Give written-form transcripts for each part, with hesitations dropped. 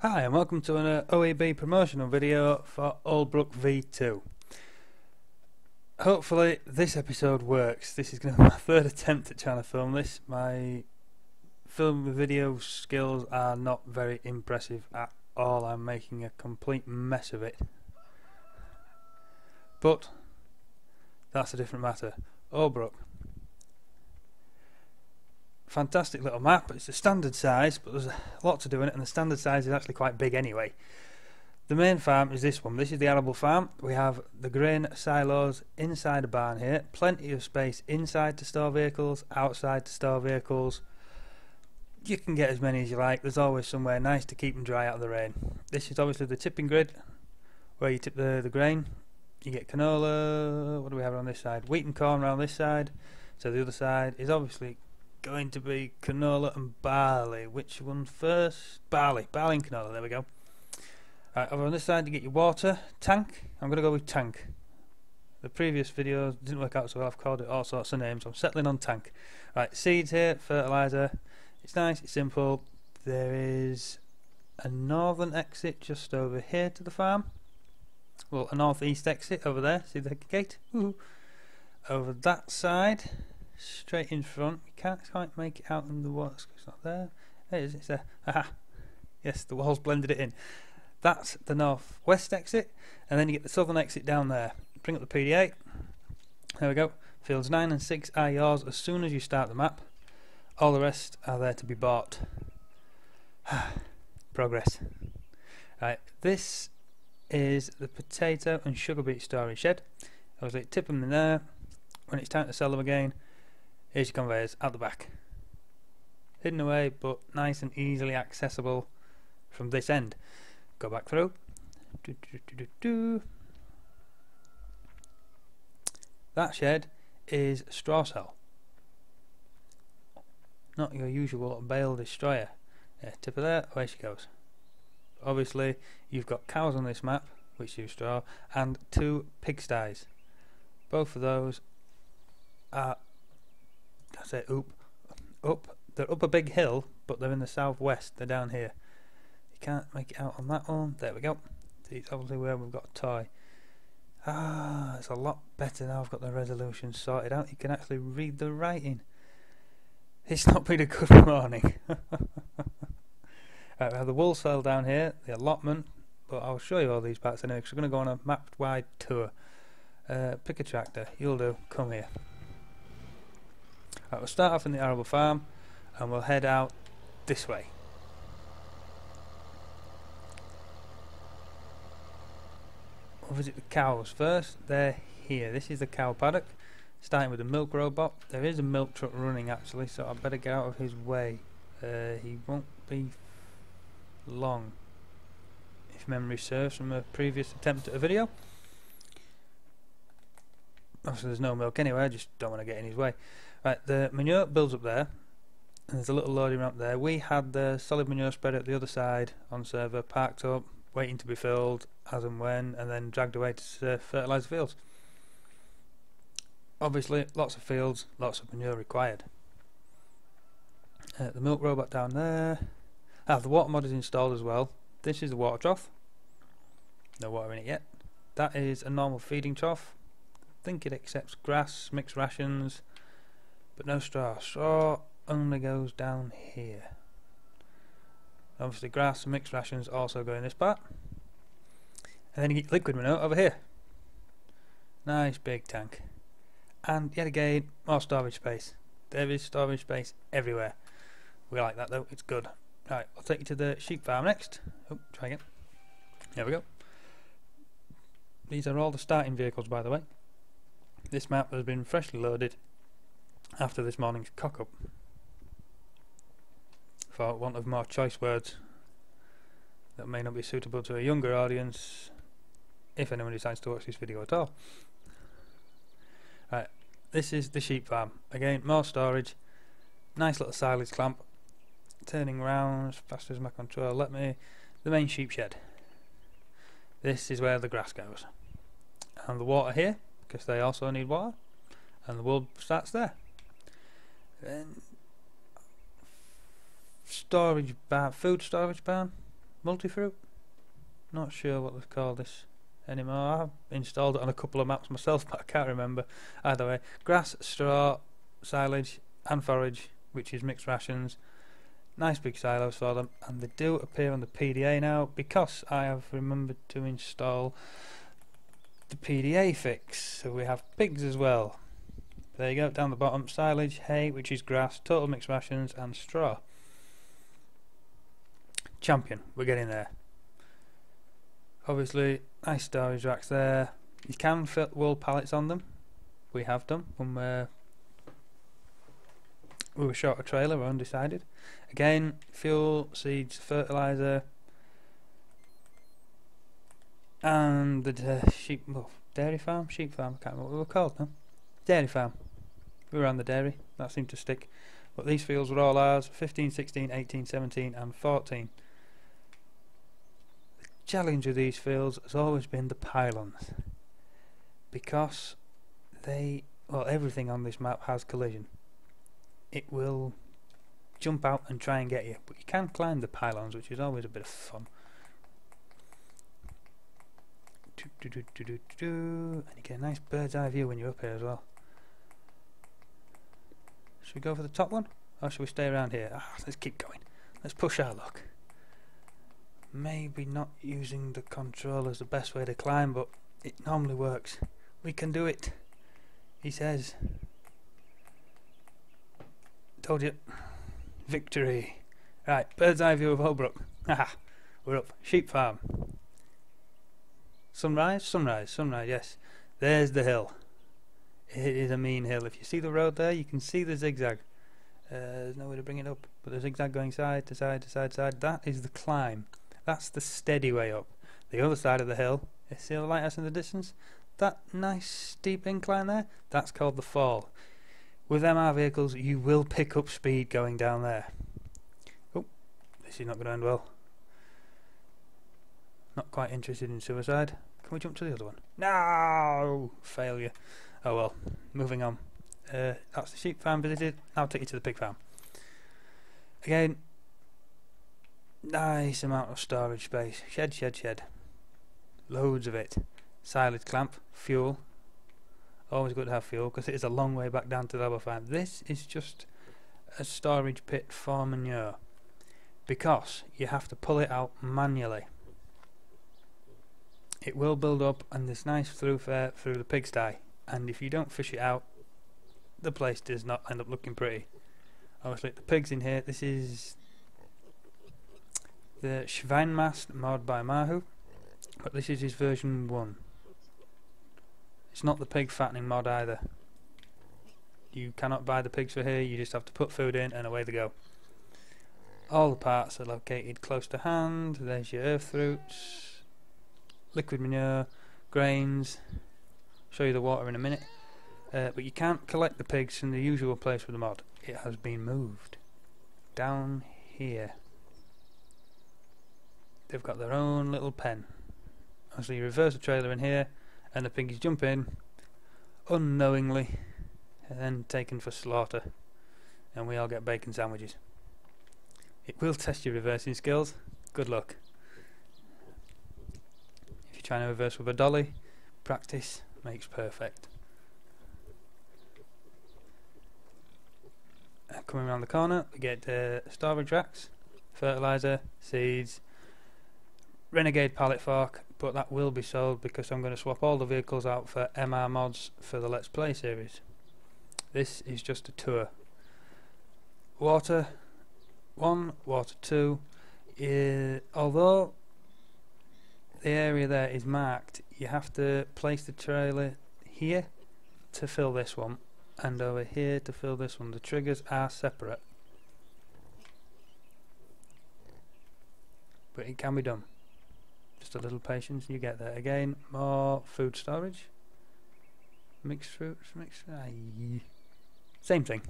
Hi and welcome to an OEB promotional video for Oldbrook V2. Hopefully this episode works. This is going to be my third attempt at trying to film this. My film video skills are not very impressive at all. I'm making a complete mess of it. But that's a different matter. Oldbrook. Fantastic little map. It's a standard size, but there's a lot to do in it, and the standard size is actually quite big anyway. The main farm is this one. This is the arable farm. We have the grain silos inside a barn here. Plenty of space inside to store vehicles, outside to store vehicles. You can get as many as you like. There's always somewhere nice to keep them dry out of the rain. This is obviously the tipping grid, where you tip the grain. You get canola. What do we have on this side? Wheat and corn around this side. So the other side is obviously going to be canola and barley. Which one first? Barley and canola, there we go. Right, over on this side you get your water tank. I'm going to go with tank. The previous videos didn't work out so well, I've called it all sorts of names. I'm settling on tank. Right, seeds here, fertiliser. It's nice, it's simple. There is a northern exit just over here to the farm. Well, a northeast exit over there, see the gate? Woohoo. Over that side, straight in front. You can't quite make it out in the water, it's not there. There it is, it's there. Aha! Yes, the walls blended it in. That's the northwest exit, and then you get the southern exit down there. Bring up the PDA. There we go. Fields 9 and 6 are yours as soon as you start the map. All the rest are there to be bought. Progress. Right, this is the potato and sugar beet storage shed. Obviously, tip them in there. When it's time to sell them again, here's your conveyors out the back. Hidden away, but nice and easily accessible from this end. Go back through. That shed is a straw cell. Not your usual bale destroyer. Yeah, tip her there, away she goes. Obviously, you've got cows on this map, which use straw, and 2 pigsties. Both of those are, I say up. They're up a big hill, but they're in the southwest. They're down here. You can't make it out on that one. There we go. It's obviously where we've got a toy. It's a lot better now I've got the resolution sorted out. You can actually read the writing. It's not been a good morning. Right, we have the wool cell down here, the allotment, but I'll show you all these parts anyway because we're going to go on a map-wide tour. Pick a tractor, you'll do, come here. Right, we'll start off in the arable farm and we'll head out this way. We'll visit the cows first. They're here. This is the cow paddock, starting with the milk robot. There is a milk truck running actually, so I better get out of his way. He won't be long, if memory serves from a previous attempt at a video. Obviously there's no milk anyway, I just don't want to get in his way. Right, the manure builds up there, and there's a little loading ramp there. We had the solid manure spreader at the other side on server, parked up, waiting to be filled as and when, and then dragged away to fertilise the fields. Obviously, lots of fields, lots of manure required. The milk robot down there. The water mod is installed as well. This is the water trough. No water in it yet. That is a normal feeding trough. I think it accepts grass, mixed rations, but no straw. Straw only goes down here. Obviously grass and mixed rations also go in this part. And then you get liquid manure over here. Nice big tank. And yet again, more storage space. There is storage space everywhere. We like that though, it's good. Right, I'll take you to the sheep farm next. Oh, try again. There we go. These are all the starting vehicles, by the way. This map has been freshly loaded after this morning's cock-up, for want of more choice words that may not be suitable to a younger audience, if anyone decides to watch this video at all. Right, this is the sheep farm. Again, more storage, nice little silage clamp, turning round as fast as my control let me. The main sheep shed. This is where the grass goes, and the water here, because they also need water, and the wool starts there. Then storage barn, food storage barn. multi-fruit. Not sure what they call this anymore. I've installed it on a couple of maps myself, but I can't remember. Either way, grass, straw, silage and forage, which is mixed rations. Nice big silos for them, and they do appear on the PDA now because I have remembered to install the PDA fix. So we have pigs as well. There you go, down the bottom, silage, hay, which is grass, total mixed rations and straw. Champion, we're getting there. Obviously, nice storage racks there. You can fit wool pallets on them. We have done when we were short a trailer, we're undecided. Again, fuel, seeds, fertiliser, and the dairy farm, sheep farm, I can't remember what we were called now. Dairy farm. We were on the dairy, that seemed to stick. But these fields were all ours, 15, 16, 18, 17 and 14. The challenge with these fields has always been the pylons. Because everything on this map has collision. It will jump out and try and get you, but you can climb the pylons, which is always a bit of fun. And you get a nice bird's eye view when you're up here as well. Should we go for the top one, or should we stay around here? Let's keep going. Let's push our luck. Maybe not using the controller is the best way to climb, but it normally works. We can do it, he says. Told you. Victory. Right, bird's eye view of Oldbrook. Haha, we're up. Sheep farm. Sunrise, sunrise, sunrise, yes. There's the hill. It is a mean hill. If you see the road there, you can see the zigzag. There's no way to bring it up, but the zigzag going side to side to side to side. That is the climb. That's the steady way up. The other side of the hill, you see the lighthouse in the distance? That nice steep incline there, that's called the fall. With MR vehicles, you will pick up speed going down there. Oh, this is not going to end well. Not quite interested in suicide. Can we jump to the other one? No! Failure. Oh well, moving on. That's the sheep farm visited. Now I'll take you to the pig farm. Again, nice amount of storage space. Shed, shed, shed. Loads of it. Silage clamp, fuel. Always good to have fuel because it is a long way back down to the level 5. This is just a storage pit for manure because you have to pull it out manually. It will build up and there's nice thoroughfare through the pigsty, and if you don't fish it out, the place does not end up looking pretty. Obviously the pigs in here, this is the Schweinmast mod by Mahu, but this is his version 1. It's not the pig fattening mod either. You cannot buy the pigs for here, you just have to put food in and away they go. All the parts are located close to hand. There's your earth roots, liquid manure, grains. Show you the water in a minute. But you can't collect the pigs from the usual place with the mod. It has been moved down here. They've got their own little pen. So you reverse the trailer in here and the piggies jump in unknowingly and then taken for slaughter, and we all get bacon sandwiches. It will test your reversing skills. Good luck. If you're trying to reverse with a dolly, practice makes perfect. Coming around the corner we get storage racks, fertiliser, seeds, renegade pallet fork, but that will be sold because I'm going to swap all the vehicles out for MR mods for the Let's Play series. This is just a tour. Water 1, water 2. Although the area there is marked, you have to place the trailer here to fill this one and over here to fill this one. The triggers are separate, but it can be done. Just a little patience and you get there. Again, more food storage. Mixed fruits, same thing.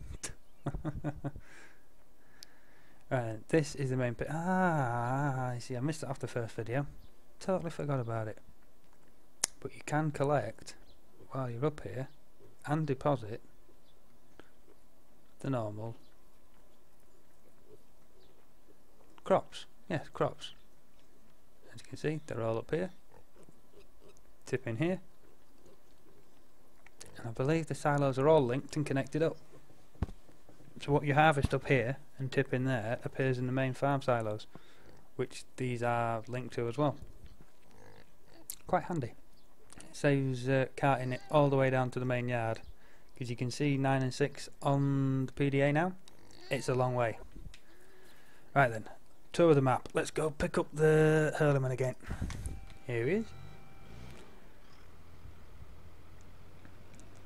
Right, this is the main pit. I see, I missed it off the first video. Totally forgot about it. But you can collect while you're up here and deposit the normal crops. Yes, crops. you can see, they're all up here. Tip in here. And I believe the silos are all linked and connected up. So what you harvest up here and tip in there appears in the main farm silos, which these are linked to as well. Quite handy. It saves carting it all the way down to the main yard, because you can see 9 and 6 on the PDA now. It's a long way. Right then, tour of the map. Let's go pick up the hurlerman again. Here he is.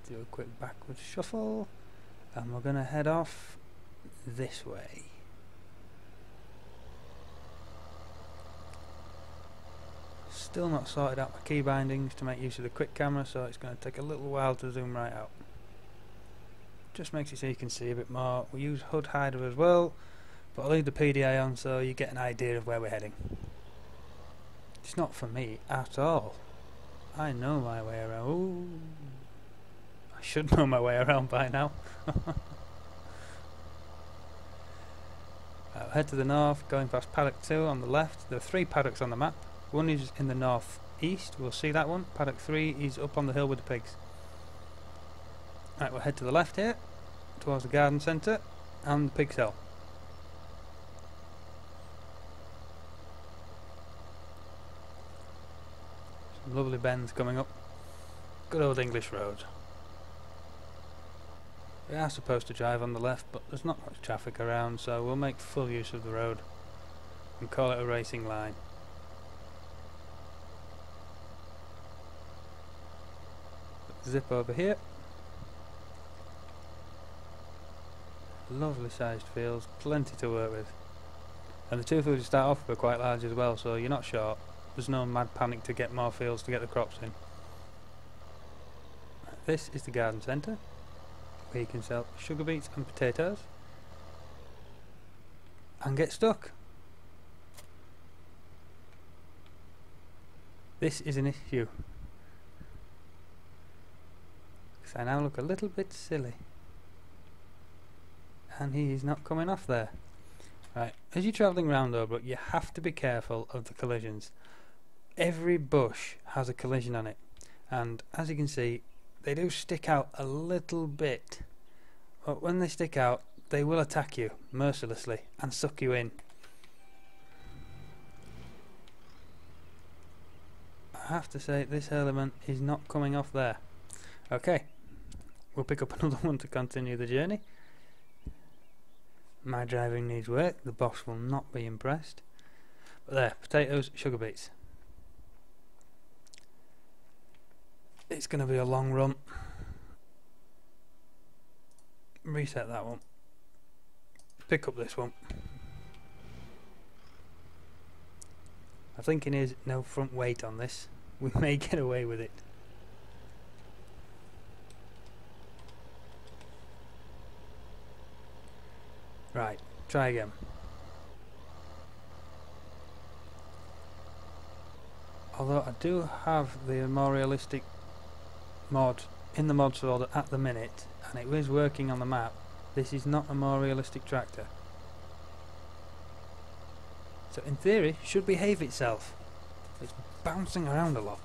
Do a quick backwards shuffle, and we're going to head off this way. Still not sorted out my key bindings to make use of the quick camera, so it's going to take a little while to zoom right out. Just makes it so you can see a bit more. We use HUD hider as well, but I'll leave the PDA on so you get an idea of where we're heading. It's not for me at all. I know my way around. Ooh. I should know my way around by now. I'll head to the north, going past paddock 2 on the left. There are 3 paddocks on the map. One is in the north-east, we'll see that one. Paddock 3 is up on the hill with the pigs. Right, we'll head to the left here, towards the garden centre and the pig cell. Some lovely bends coming up. Good old English road. We are supposed to drive on the left, but there's not much traffic around, so we'll make full use of the road and call it a racing line. Zip over here. Lovely sized fields, plenty to work with. And the 2 fields you start off with are quite large as well, so you're not short. There's no mad panic to get more fields to get the crops in. This is the garden centre, where you can sell sugar beets and potatoes and get stuck. This is an issue. I now look a little bit silly, and he is not coming off there. Right, as you're travelling round Oldbrook, you have to be careful of the collisions. Every bush has a collision on it, and as you can see, they do stick out a little bit, but when they stick out, they will attack you mercilessly and suck you in. I have to say, this hurlerman is not coming off there. Okay. We'll pick up another one to continue the journey. My driving needs work, the boss will not be impressed. But there, potatoes, sugar beets. It's going to be a long run. Reset that one. Pick up this one. I'm thinking is no front weight on this. We may get away with it. Right, try again. Although I do have the more realistic mod in the mods folder at the minute, and it is working on the map, this is not a more realistic tractor. So in theory, it should behave itself. It's bouncing around a lot.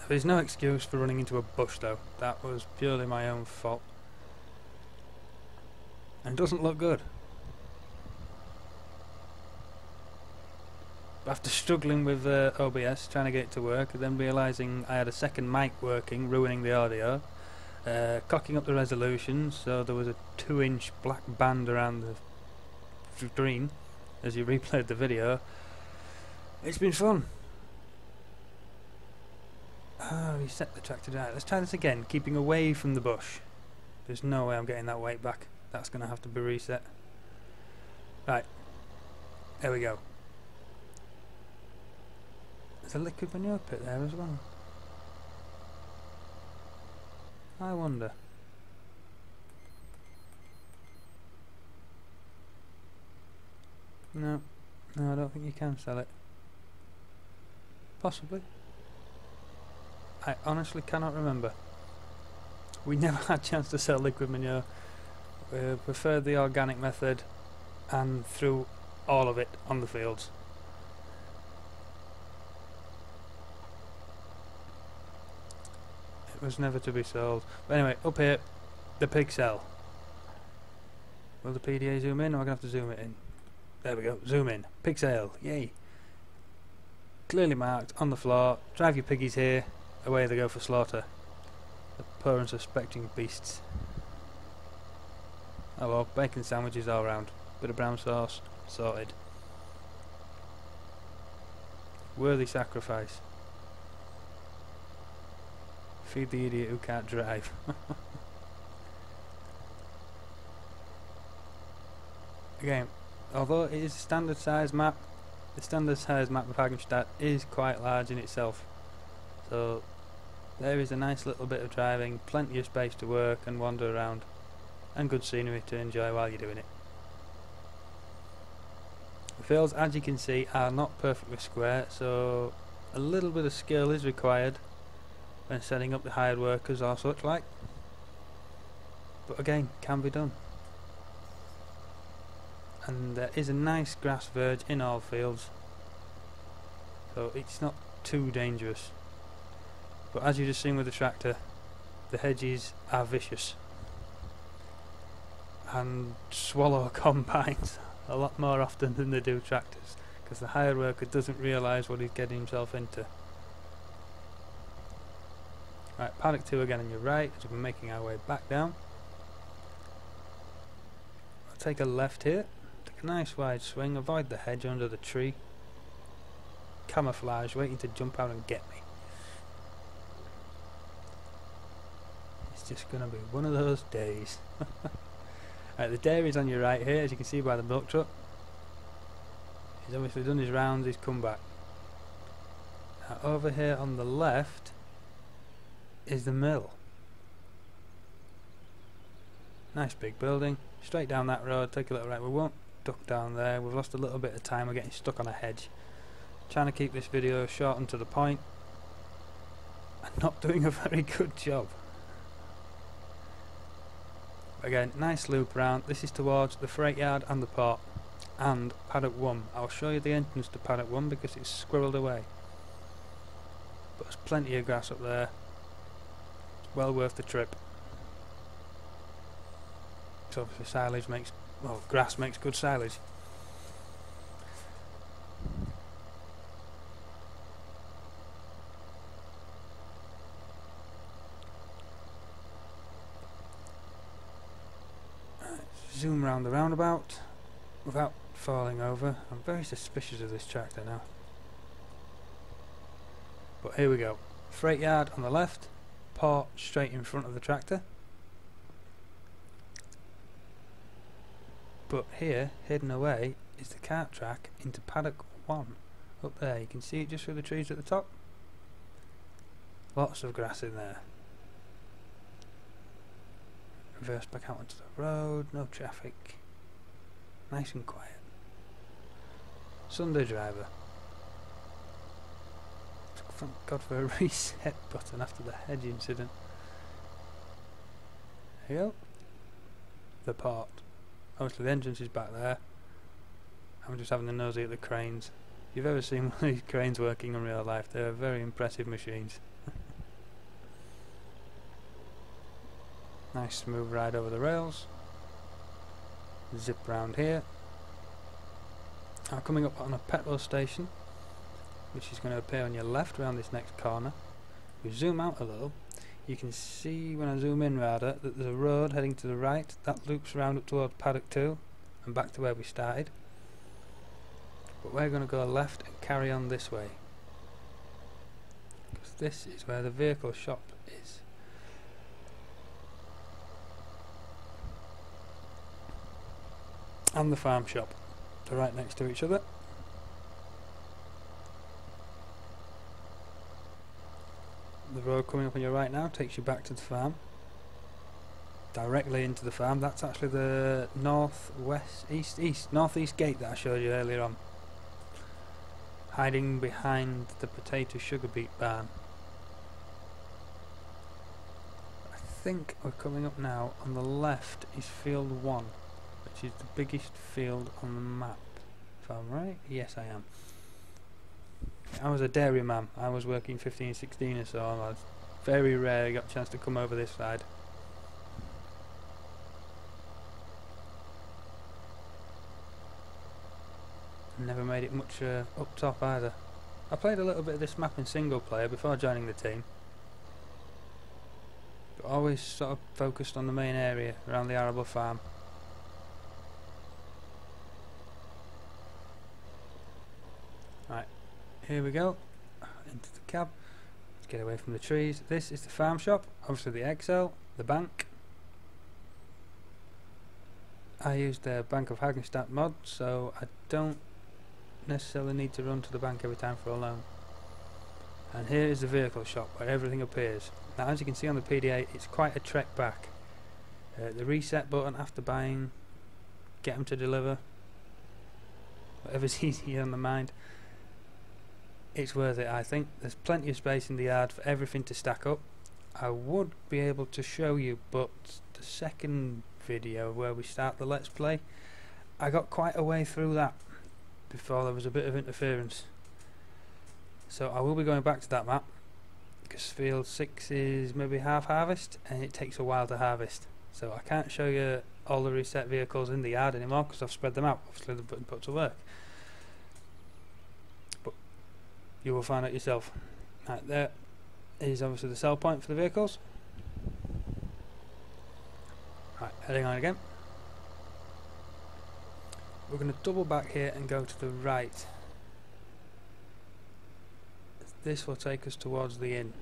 There is no excuse for running into a bush though. That was purely my own fault. And doesn't look good. After struggling with OBS, trying to get it to work, and then realising I had a second mic working, ruining the audio, cocking up the resolution so there was a 2-inch black band around the screen as you replayed the video. It's been fun. Reset the tractor. Right, let's try this again, keeping away from the bush. There's no way I'm getting that weight back. That's going to have to be reset. Right, there we go. There's a liquid manure pit there as well. I wonder. No, I don't think you can sell it. Possibly. I honestly cannot remember. We never had a chance to sell liquid manure. We preferred the organic method and threw all of it on the fields. was never to be sold. But anyway, up here, the pig cell. Will the PDA zoom in, or am I going to have to zoom it in? There we go, zoom in. Pig sale, yay. Clearly marked on the floor. Drive your piggies here, away they go for slaughter. The poor unsuspecting beasts. Oh well, bacon sandwiches all round. Bit of brown sauce, sorted. Worthy sacrifice. Feed the idiot who can't drive. Again, although it is a standard size map, the standard size map of Hagenstadt is quite large in itself. So there is a nice little bit of driving, plenty of space to work and wander around, and good scenery to enjoy while you're doing it. The fields, as you can see, are not perfectly square, so a little bit of skill is required when setting up the hired workers or such like. But again, can be done. And there is a nice grass verge in all fields, so it's not too dangerous. But as you just seen with the tractor, the hedges are vicious and swallow combines a lot more often than they do tractors, because the hired worker doesn't realise what he's getting himself into. Right, paddock 2 again on your right as we're making our way back down. I'll take a left here, take a nice wide swing, avoid the hedge under the tree. Camouflage, waiting to jump out and get me. It's just going to be one of those days. Right, the dairy's on your right here, as you can see by the milk truck. He's obviously done his rounds, he's come back. Now over here on the left is the mill. Nice big building. Straight down that road, take a little right. We won't duck down there, we've lost a little bit of time, we're getting stuck on a hedge. Trying to keep this video short and to the point, and not doing a very good job. Again, nice loop round. This is towards the freight yard and the port and paddock 1. I'll show you the entrance to paddock 1 because it's squirreled away, but there's plenty of grass up there. It's well worth the trip. So obviously silage makes, well, grass makes good silage. Zoom round the roundabout without falling over. I'm very suspicious of this tractor now. But here we go. Freight yard on the left, port straight in front of the tractor. But here, hidden away, is the cart track into paddock 1. Up there, you can see it just through the trees at the top. Lots of grass in there. Reverse back out onto the road, no traffic, nice and quiet. Sunday driver. Thank God for a reset button after the hedge incident. There you go. The port. Obviously the entrance is back there. I'm just having a nosy at the cranes. If you've ever seen one of these cranes working in real life, they're very impressive machines. Nice smooth ride over the rails. Zip round here. Now coming up on a petrol station, which is going to appear on your left around this next corner. We zoom out a little. You can see when I zoom in rather that there's a road heading to the right that loops round up towards paddock 2 and back to where we started. But we're going to go left and carry on this way, because this is where the vehicle shop is. And the farm shop. They're right next to each other. The road coming up on your right now takes you back to the farm. Directly into the farm. That's actually the northeast gate that I showed you earlier on. Hiding behind the potato sugar beet barn. I think we're coming up now. On the left is field 1. Which is the biggest field on the map, if I'm right. Yes, I am. I was a dairyman. I was working 15, 16 or so. I was very rare I got a chance to come over this side. Never made it much up top either. I played a little bit of this map in single player before joining the team, but always sort of focused on the main area around the arable farm. Right, here we go, into the cab. Let's get away from the trees. This is the farm shop, obviously the Excel, the bank. I used the Bank of Hagenstadt mod, so I don't necessarily need to run to the bank every time for a loan. And here is the vehicle shop where everything appears. Now, as you can see on the PDA, it's quite a trek back. The reset button after buying, get them to deliver, whatever's easier on the mind. It's worth it, I think. There's plenty of space in the yard for everything to stack up. I would be able to show you, but the second video where we start the Let's Play, I got quite a way through that before there was a bit of interference. So I will be going back to that map, because field 6 is maybe half harvest and it takes a while to harvest. So I can't show you all the reset vehicles in the yard anymore because I've spread them out. Obviously they've been put to work. But you will find out yourself. Right, there is obviously the sell point for the vehicles. Right, heading on again. We're going to double back here and go to the right. This will take us towards the inn.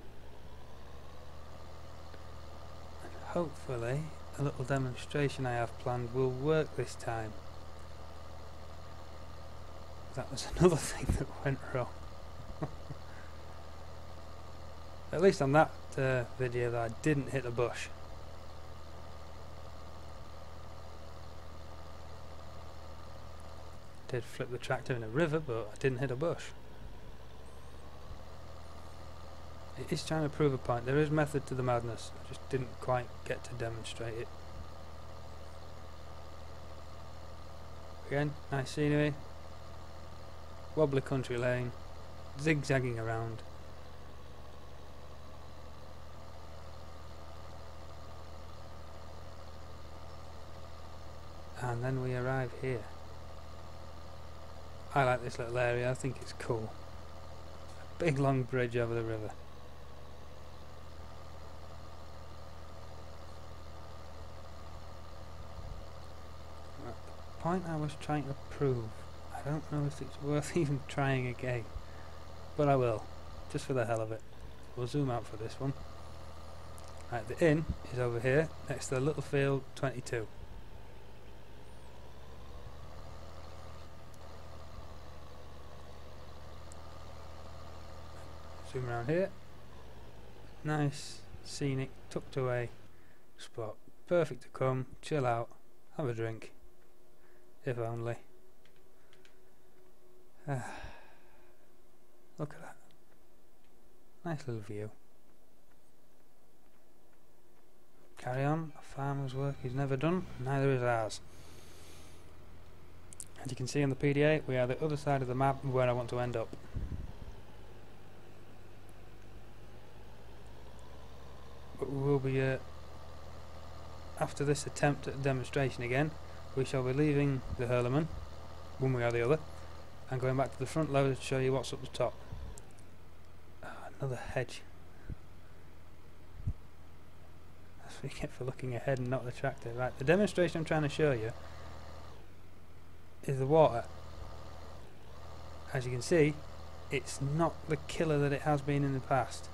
And hopefully a little demonstration I have planned will work this time. That was another thing that went wrong. At least on that video that I didn't hit a bush. Did flip the tractor in a river, but I didn't hit a bush. It is trying to prove a point. There is method to the madness. I just didn't quite get to demonstrate it. Again, nice scenery. Wobbly country lane. Zigzagging around. And then we arrive here. I like this little area, I think it's cool. A big long bridge over the river. Right, the point I was trying to prove, I don't know if it's worth even trying again, but I will, just for the hell of it. We'll zoom out for this one. Right, the inn is over here, next to the little field 22. Zoom around here. Nice, scenic, tucked away spot. Perfect to come, chill out, have a drink. If only. Look at that. Nice little view. Carry on. A farmer's work is never done, neither is ours. As you can see on the PDA, we are the other side of the map where I want to end up. But we will be, after this attempt at a demonstration again, we shall be leaving the Hurleman, one way or the other, and going back to the front loader to show you what's up the top. Another hedge. That's what you get for looking ahead and not the tractor. Right, the demonstration I'm trying to show you is the water. As you can see, it's not the killer that it has been in the past.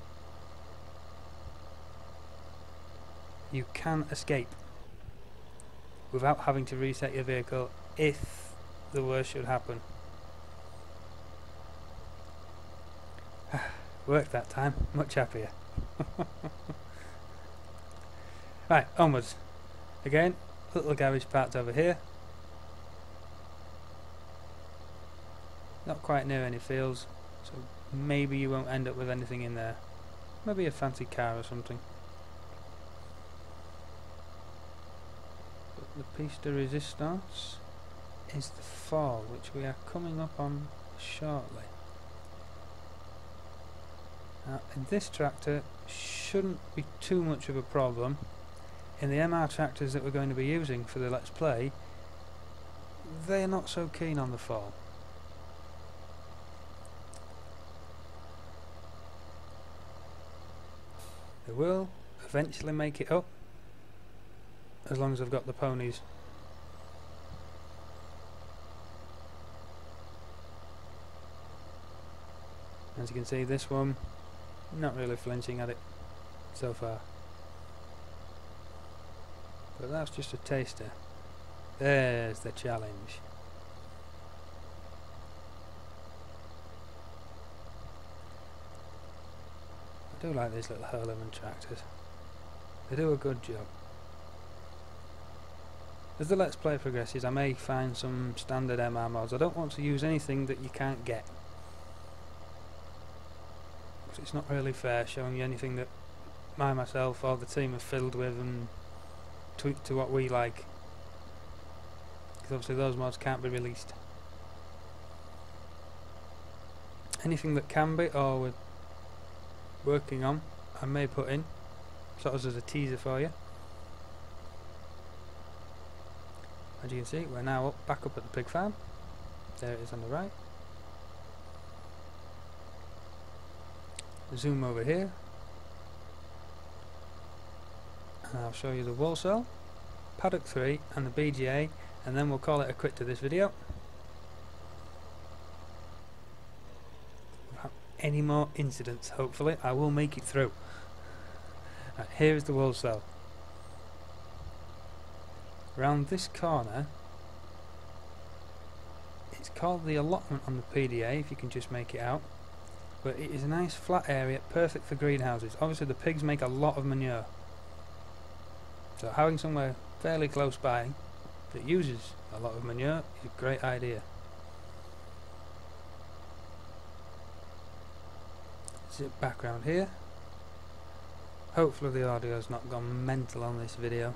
You can escape without having to reset your vehicle if the worst should happen. Worked that time, much happier. Right, onwards. Again, little garage parked over here. Not quite near any fields, so maybe you won't end up with anything in there. Maybe a fancy car or something. But the piece de resistance is the fall, which we are coming up on shortly. Now, in this tractor shouldn't be too much of a problem. In the MR tractors that we're going to be using for the Let's Play, they're not so keen on the fall. They will eventually make it up, as long as I've got the ponies. As you can see, this one, not really flinching at it so far. But that's just a taster. There's the challenge. I do like these little Hurleman tractors. They do a good job. As the Let's Play progresses, I may find some standard MR mods. I don't want to use anything that you can't get. Because it's not really fair showing you anything that myself or the team have fiddled with and tweaked to what we like. Because obviously those mods can't be released. Anything that can be, or we're working on, I may put in, sort of as a teaser for you. As you can see, we're now back up at the pig farm. There it is on the right. Zoom over here, and I'll show you the wool cell, paddock 3 and the BGA, and then we'll call it a quit to this video. Without any more incidents, hopefully I will make it through. Right, here is the wool cell. Around this corner, it's called the allotment on the PDA, if you can just make it out, but it is a nice flat area, perfect for greenhouses. Obviously the pigs make a lot of manure, so having somewhere fairly close by that uses a lot of manure is a great idea. Zip back around here. Hopefully the audio's not gone mental on this video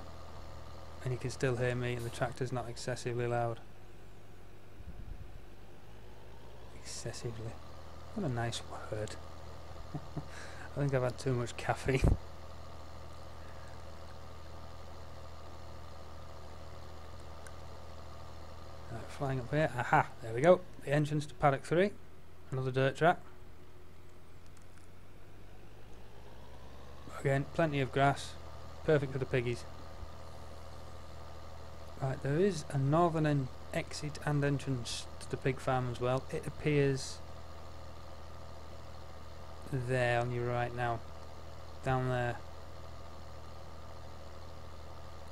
and you can still hear me and the tractor's not excessively loud. Excessively. What a nice word. I think I've had too much caffeine. Right, flying up here. Aha! There we go. The entrance to paddock 3. Another dirt track. Again, plenty of grass. Perfect for the piggies. Right, there is a northern exit and entrance to the pig farm as well. It appears there on your right now. Down there.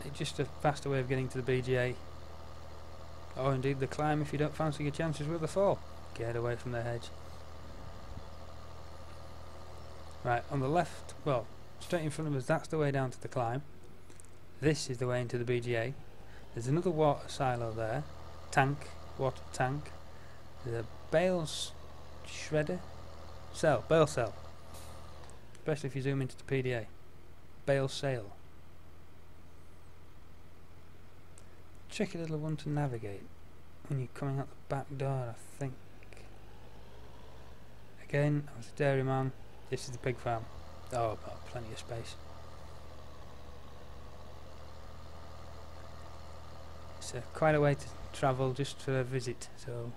It's just a faster way of getting to the BGA. Or indeed the climb if you don't fancy your chances with the fall. Get away from the hedge. Right, on the left, well, straight in front of us, that's the way down to the climb. This is the way into the BGA. There's another water silo there. Tank, water tank. There's a bales shredder. Bale cell. Especially if you zoom into the PDA. Bale sale. Tricky little one to navigate when you're coming out the back door, I think. Again, I was a dairyman. This is the pig farm. Oh, I've got plenty of space. It's quite a way to travel just for a visit, so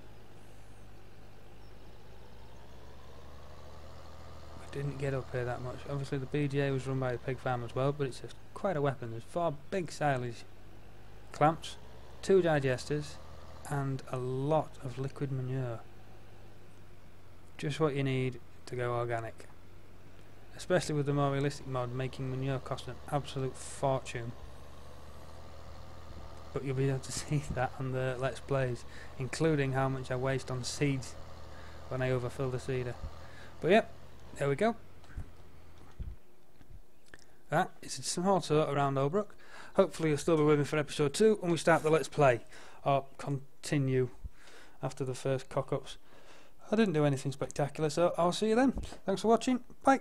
we didn't get up here that much. Obviously the BGA was run by the pig farm as well, but it's quite a weapon. There's 4 big silage clamps, 2 digesters and a lot of liquid manure. Just what you need to go organic. Especially with the more realistic mod, making manure cost an absolute fortune. But you'll be able to see that on the Let's Plays, including how much I waste on seeds when I overfill the seeder. But yep, there we go. That is a small tour around Oldbrook. Hopefully you'll still be with me for episode 2 when we start the Let's Play, or continue after the first cock-ups. I didn't do anything spectacular, so I'll see you then. Thanks for watching. Bye.